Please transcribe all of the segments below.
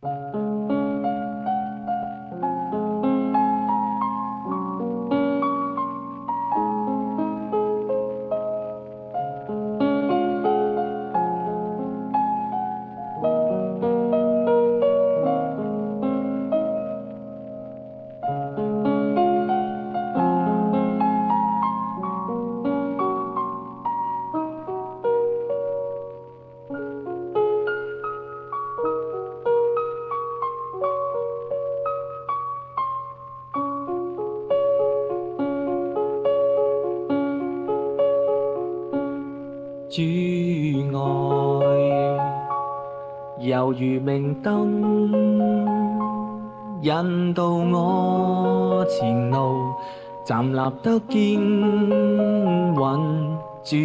主愛猶如明燈，引導我前路，站立得堅穩。主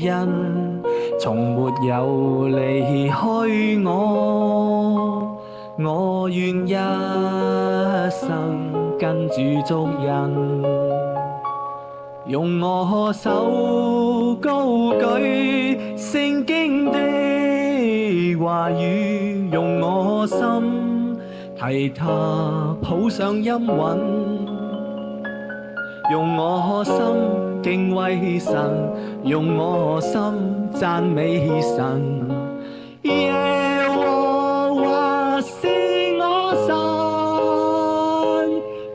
恩從沒有離開我，我願一生跟主足印。用我手高舉聖經的話語，用我心提它譜上音韻，用我心敬畏神，用我心讚美神。耶和華是我神，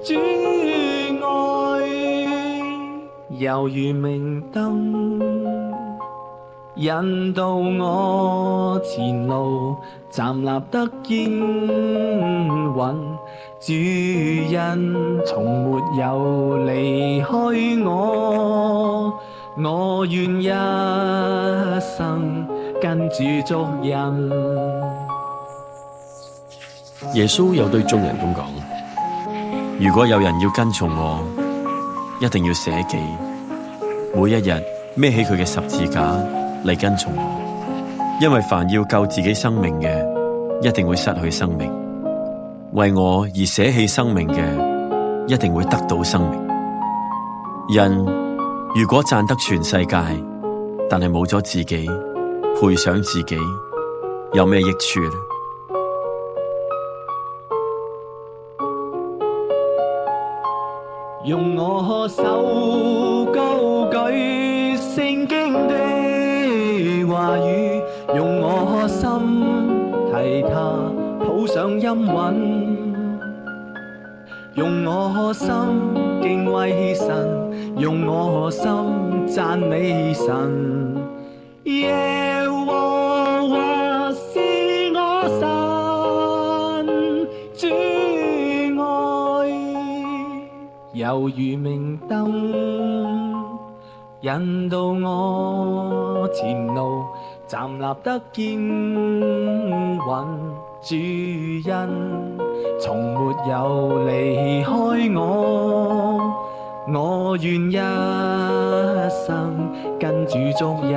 主猶如明燈，引導我前路，站立得堅穩。主恩從沒有離開我，我願一生跟主足印。耶穌又對眾人咁講：如果有人要跟從我，一定要捨己，每一日孭起佢嘅十字架嚟跟從我。因為凡要救自己生命嘅，一定會失去生命；為我而捨棄生命嘅，一定會得到生命。人如果賺得全世界，但係冇咗自己，賠上自己，有咩益處呢？用我手高舉聖經的話語，用我心提它譜上音韻，用我心敬畏神，用我心讚美神。耶和華是我神，主猶如明燈，引導我前路，站立得堅穩。主恩從沒有離開我，我願一生跟主足印。